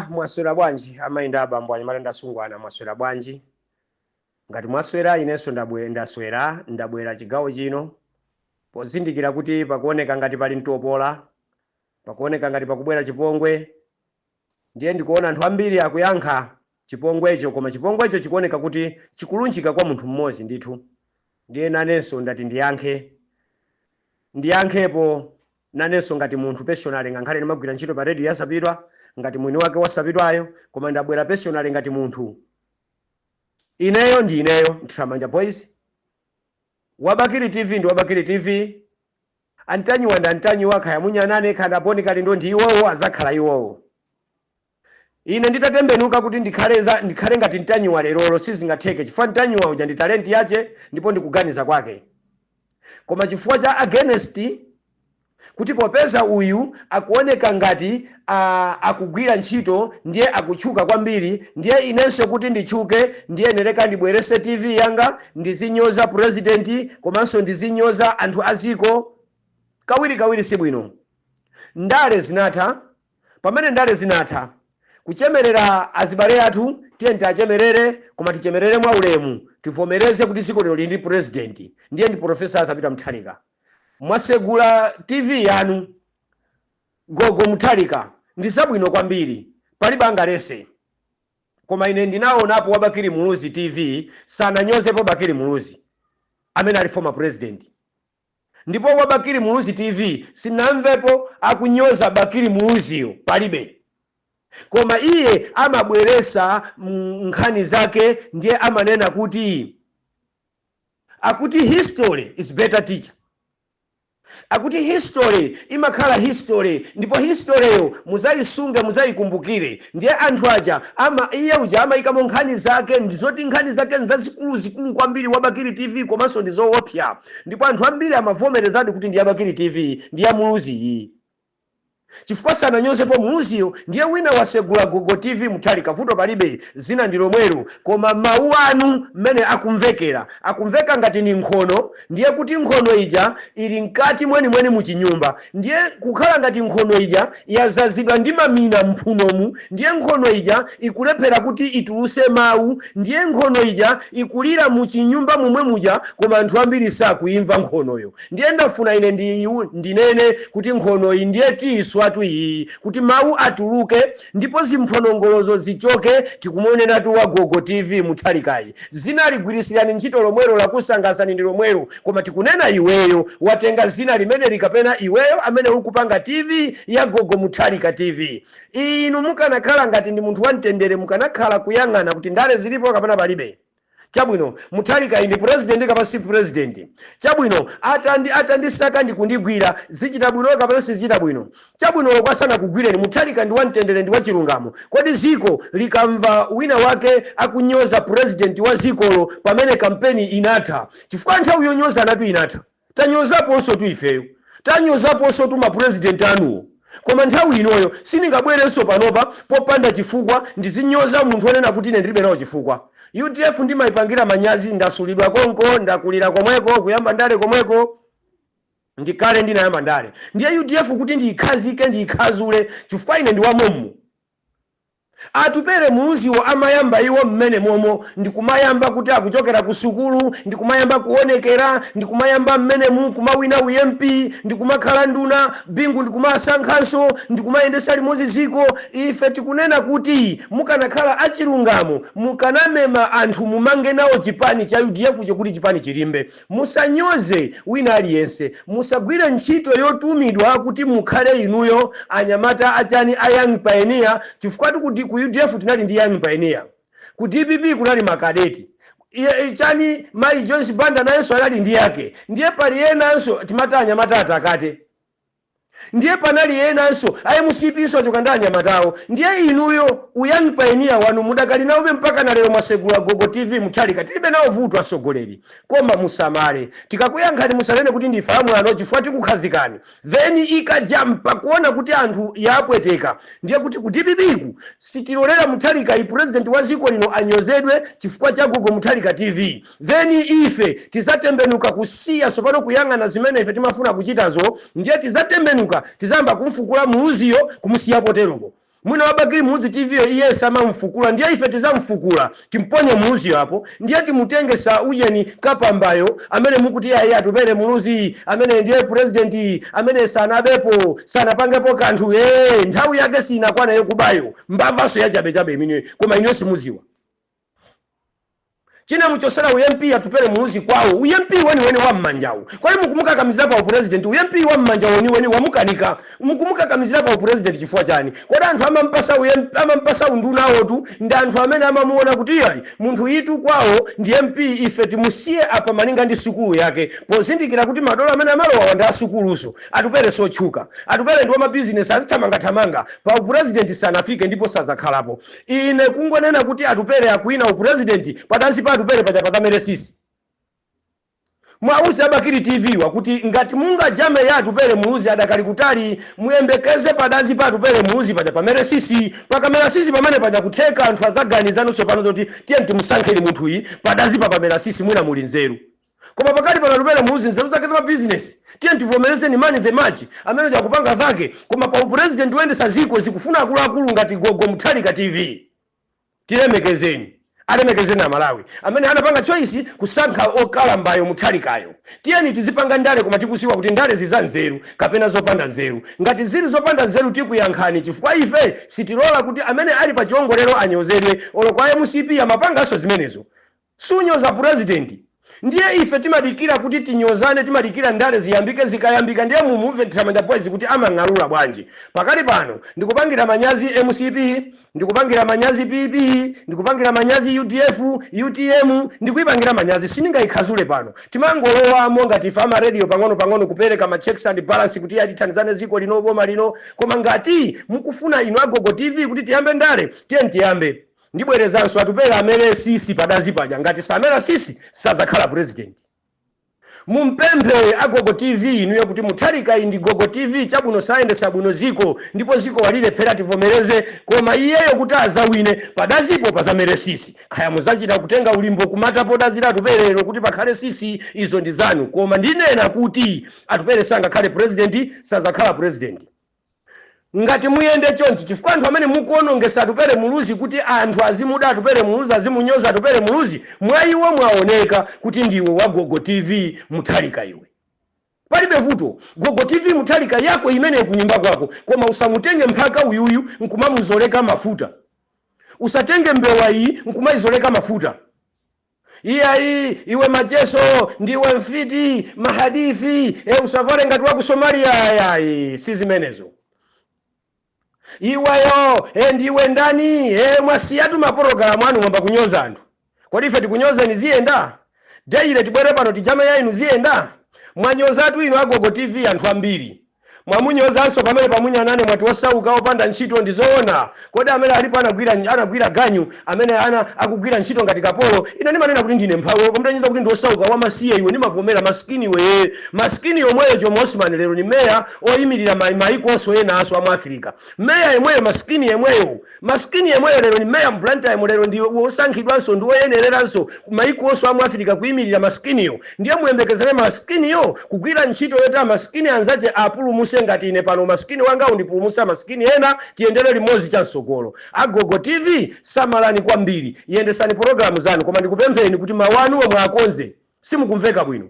Mwaswera bwanji amainda abambo anyamala ndasungwana mwaswera bwanji ngati mwaswera inenso ndabwera chigawo chino pozindikira kuti pakuoneka ngati pali mtopola, pakuoneka ngati pakubwera chipongwe, ndiye ndikuona anthu ambiri akuyankha chipongwecho, koma chipongwecho chikuoneka kuti chikulunjika kwa munthu mmodzi ndithu. Ndiye nanenso ndati ndiyankhepo nanenso ngati munthu personally, ngakhale ndimagwira ntchito pa radio yasapidwa ngati mwini wake wasapidwayo, koma ndabwera personally ngati munthu. Ineyo ndi ineyo Nthamanja Boys, Wabakiri TV ndi Wabakiri TV, antanyiwa ndi antanyiwa, khaya munyanane khanda poni kali ndo ndi iwowo azakhala iwowo. Ine nditatembenuka kuti ndikhale ngati ntanyiwa lerolo sizingatheke, chifukwa ntanyiwa uja ndi talenti yache ndipo ndikuganiza kwake. Koma chifukwa cha against kuti popeza uyu akuoneka ngati akugwira ntchito ndiye akutchuka kwambiri, ndiye inenso kuti ndichuke ndiye nereka ndibwerese TV yanga ndizinyoza president komanso ndizinyoza anthu aziko. Kawiri sibwino. Ndale zinatha, pamene ndale zinatha kuchemerera azibale athu tiye achemerere, koma tichemerere mwa ulemu, tivomereze kuti ziko lero ndi president ndiye ndi Professor Arthur Mutharika. Mwasegula TV yanu Gogo Mutharika ndi zabwino kwambiri, palibe angalese. Koma ine ndinaonapo Wabakiri Muluzi TV sananyozepo Bakiri Muluzi amene ali former president, ndipo Wabakiri Muluzi TV sinamvepo akunyoza Bakiri Muluziyo, palibe. Koma iye amabweresa nkhani zake, ndiye amanena kuti akuti history is better teacher. Akuti history imakhala history, ndipo historyyo muzayisunge muzayikumbukire. Ndiye anthu aja iye uja amayikamo nkhani zake, ndizoti nkhani zake nzazikulu kwambiri Wabakiri TV komanso ndizoopsa, ndipo anthu ambiri amavomerezadi kuti ndi Wabakiri TV ndi ya Muluzi iyi. Chifukwa sananyozepo Muluziyo, ndiye wina wasegula Gogo TV Mutharika, vuto palibe, zina ndi lomwero. Koma mawu anu mmene akumveka ngati ni nkhono, ndiye kuti nkhono ija ili mkati mwenimweni muchinyumba, ndiye kukhala ngati nkhono ija yazazidwa ndi mamina mphunomu, ndiye nkhono ija ikulephera kuti ituluse mawu, ndiye nkhono ija ikulira muchinyumba momwe muja, koma anthu ambiri sakuimva nkhonoyo. Ndiye ndafuna ine ndinene kuti nkhono iyi ndiye tiswa iyi kuti mawu atuluke, ndipo zimphonongolozo zichoke, tikumonera tuwa Gogo TV Mutharikayi. Zina ligwirisirani ntchito lomwero lakusangasani ndi lomwero, koma tikunena iweyo watenga zina limene likapena iweyo amene ukupanga TV ya Gogo Mutharika TV. Inu mukanakhala ngati ndi munthu wamtendere, mukanakhala kuyang'ana kuti ndale zilipo kapena palibe. Chabwino Mutharika ndi president kapena si president. Chabwino atandisaka ndi kundigwira, zichita bwino kapena sizichita bwino. Chabwino kwasana kugwireni, Mutharika ndi wamtendere ndi wachilungamo. Kodi ziko likamva wina wake akunyoza president wa zikolo pamene kampeni inatha, chifukwa nthawi yonyoza anatu inatha, tanyozaponso tu ifeyo, tanyozaponso tu ma president anuwo. Koma nthawi inoyo sindingabwerenso panopa popanda chifukwa ndizinyoza munthu onena kuti ine ndilibe nawo chifukwa. UDF ndimayipangira manyazi, ndasulidwa konko, ndakulira komweko, kuyamba ndale komweko, ndikale ndinayamba ndale. Ndiye UDF kuti ndiyikhazike ndiyikhazule, chifukwa ine ndi wamomu. Atupere Muluziwo amayamba iwo mmene momo, ndikumayamba kuti akuchokera ku sukulu, ndikumayamba kuonekera, ndikumayamba mmene kumawina UMP, ndikumakhala nduna bingu, ndikumasankhanso, ndikumayendesa limodzi ziko. Ife tikunena kuti mukanakhala achilungamo, mukanamema anthu mumange nawo chipani cha UDF chokuti chipani chilimbe. Musanyoze wina aliyense, musagwire ntchito yotumidwa kuti mukhale inuyo anyamata achani a Young Pioneer, chifukwa kuti ku UDF tinali ndi Young Pioneer, ku DPP kunali makadeti, chani Mai Jones Banda nayenso anali ndi yake, ndiye pali yenanso timata anyamata atakate, ndiye panali yenanso IMCPinso chokanda anyamatawo. Ndiye inuyo Young Pioneer wanu mudakali nawo mpaka na lero mwasegula Gogo TV Mutharika, tilibe nawo vuto asogoleri. Koma musamale, tikakuyankhani musalene kuti ndifahamu ano chifukwa tikukhazikani, then ikajampa kuona kuti anthu yapweteka, ndiye kuti ku DPP sitilolera Mutharika president wa ziko lino anyozedwe chifukwa cha Gogo Mutharika TV. Then ife tizatembenuka kusiya sopano kuyang'ana zimene ife timafuna kuchitazo, ndiye tizatembenuka tizamba kumfukula Muluziyo kumusiya poteropo. mwina wabagiri muzi TV iye sama mfukula ndiye ife tizamfukula timponye muzi hapo ndiye timutenge sa uyeni kapambayo amene mukuti iye atupere muluzi amene ndiye president amene sana bepo sana pangepo kanthu nthawi yake sina kwana yokubayo mbavaso yachabe imene koma inyo simuziwa china muchosera UMP atupere muluzi kwawo UMP weni wa mmanjawo kwani mukumuka kamizira pa president UMP wa mmanjawo weni wamukanika mukumuka kamizira pa president chifukwa chani kodi anthu amampasa unduna wotu ndi anthu amene amamuona kuti yayi munthu itu kwawo ndi MP ife timusiye apa malinga ndi sukulu yake pozindikira kuti madola amene amalowa ndi asukuluso atupere sochuka atupere ndi wa business azithamanga pa president sanafike ndipo sazakhalapo ine kungonena kuti atupere akuina president patansi pa atupere patamere sisi mwausi abakiri TV wakuti ngati munga jame ya atupere muluzi adakali kutali muyembekeze padazi pa atupere muluzi pamere sisi pakamera sisi pamene paja kutheka anthu azaganizano sopano zoti tiye timusankheni munthu iyi padazi pamera sisi mwina muli nzeru koma pakati pa atupere muluzi nzeru zake za business tiye tivomereze ni money the match amene jakupanga zake koma pa president wende saziko zikufuna akulu ngati Gogo Mutharika TV tilemekezeni alemekezeni Malawi amene anapanga choice kusankha okalambayo Mutharikayo tiyeni tizipanga ndale koma tikusiwa kuti ndale zizanzeru kapena zopanda nzeru ngati zili zopanda nzeru tikuyankhani chifukwa ife sitilola kuti amene ali pa chiongolero anyozedwe olokwa MCP amapangaso zimenezo sunyoza president ndiye ife timadikira kuti tinyozane timadikira ndale ziyambike zikayambika ndiye mumuve Thamanda Boys kuti amang'alula bwanji pakali pano ndikupangira manyazi MCP ndikupangira manyazi PP ndikupangira manyazi UDF UTM ndikuipangira manyazi siningayikhazule pano timangolowa monga tifama radio pang'ono kupereka ma checks and balance kuti yatithandizane ziko lino boma lino koma ngati mukufuna ino Gogo TV kuti tiyambe ndale tiyambe ndibwerezanso atupere amene sisi padazi paja ngati samera sisi sazakhala president mumpemphe Gogo TV inuyo kuti Mutharika ndi Gogo TV chabuno saende sabuno ziko ndipo ziko walile phera tivomereze koma iyeyo kuti azawine padazipo pazamere sisi khaya muzachita kutenga ulimbo kumata podazira atuperero kuti pakhale sisi izo ndi zanu koma ndinena kuti atupere sangakhale president sazakhala president ngati muyende chonchi chifukwa anthu amene mukuonongesa atupere muluzi kuti anthu azimuda atupere muluzi azimunyoza atupere muluzi mwaiwo mwaoneka kuti ndiwe wa Gogo TV Mutharika iwe palibe vuto Gogo TV Mutharika yako imene kunyumba kwako koma usamutenge mpaka uyuyu nkumamuzoleka mafuta usatenge mbewa iyi nkumaizoleka mafuta iwe majeso ndiwe mfiti mahadithi usavale ngati waku Somalia si zimenezo iwayo ndiwe ndani mwasiyatu maporogramu anu mwamba kunyoza anthu kodi ife tikunyoza ni ziyenda daile tibwere pano tijama yainu ziyenda mwanyozatu ino Gogo TV anthu ambiri mwamunyozanso pamene pamunyanane mwati wasauka opanda ntchito ndizoona kodi amene alipo anagwira ganyu amene akugwira ntchito ngati kapolo ina ndimanena kuti ndine mphawo komtanyiza kuti ndiosauka wamasiye iwe ndimavomera maskini we maskini yomweyo Jomo Osman lero ni meya oyimirira maiko onso ena aso amu Africa meya yemweyo maskini yemweyo lero ni meya Blantyre lero ndi osankhidwanso ndi oyenereranso maiko onso amu Africa kuyimirira maskiniyo ndiye muyembekezere maskiniyo kugwira ntchito yota maskini anzache apulumuse ngati ine pano maskini wanga undipulumusa maskini ena tiendere limodzi cha nsogolo Gogo TV samalani kwambiri yendesani programu zanu koma ndikupempheni kuti mawanuwo mwakonze simukumveka bwino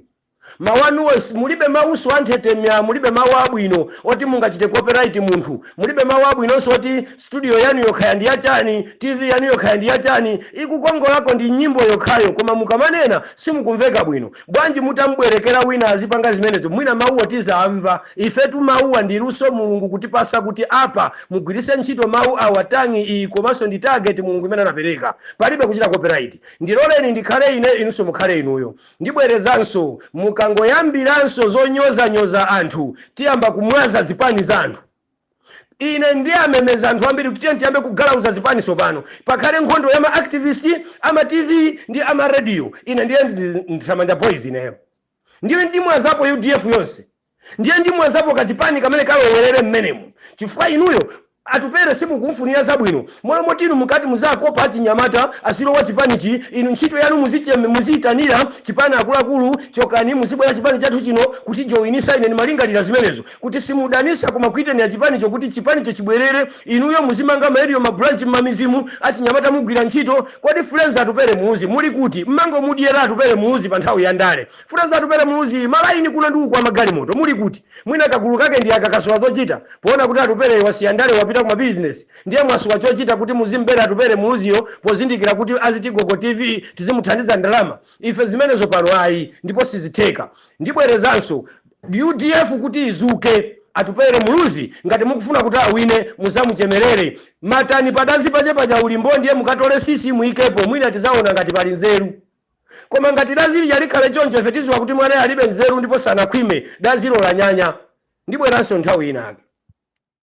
mawanuwo mulibe mauso anthetemya mulibe mawu abwino oti mungachite copyright munthu mulibe mawu abwinonso oti studio yanu yokhaya ndi yachani TV yanu yokhaya ndi yachani ikukongolako ndi nyimbo yokhayo koma mukamanena simukumveka bwino bwanji mutambwerekera wina azipanga zimenezo mwina mawuwo tizamva ifetu mawuwa ndi luso Mulungu kutipasa kuti apa mugwirise ntchito mawu awatangi iyi komanso ndi target Mulungu imene anapereka palibe kuchita copyright ndiloleni ndikhale ine inunso mukhale inuyo ndibwerezanso mukangoyambiranso zonyoza anthu tiyamba kumwaza zipani za anthu ine ndiye amemeza anthu ambiri kuti tiyambe kugalauza zipani sopano pakhale nkhondo ya ma-activist ama TV ndi ama radio ine ndiye Thamanda Boys ineyo ndiye ndimwazapo UDF yonse ndiye ndimwazapo kachipani kamene kalowerere mmenemu chifukwa inuyo atupere simukumfunira zabwino moyo motinu mukati muzakopa achinyamata asilowa chipanichi inu ntchito yanu muziyitanira chipani akuluakulu chokani muzibwera chipani chathu chino kuti joinisa ine malingalira zimenezo kuti simudanisa koma kuiteni ya chipanicho kuti chipanicho chibwerere inuyo muzimanga maeriyo mabranchi mmamizimu achinyamata mugwira ntchito kodi friends atupere muuzi muli kuti mmango mudyera atupere muuzi pa nthawi ya ndale friends atupere muuzi malaini kuna ndi kwa magalimoto muli kuti mwina kagulu kake ndi akakasowa zochita poona kuti atupere wasiya ndale wapita kuma business ndiye mwasuka chochita kuti muzimbera atupere muuziyo pozindikira kuti azitigogo TV tizimuthandiza ndalama ife zimenezo pano ayi ndipo sizitheka ndibwerezanso UDF kuti izuke atupere muluzi ngati mukufuna kuti awine muzamuchemerere matani padazi paja ulimbo ndiye mukatole sisi muikepo mwina tizaona ngati pali nzeru koma ngati dazi yalikale choncho ife tiziwa kuti mwana alibe nzeru ndipo sanakhwime dazilo la nyanya ndibweranso nthawi inake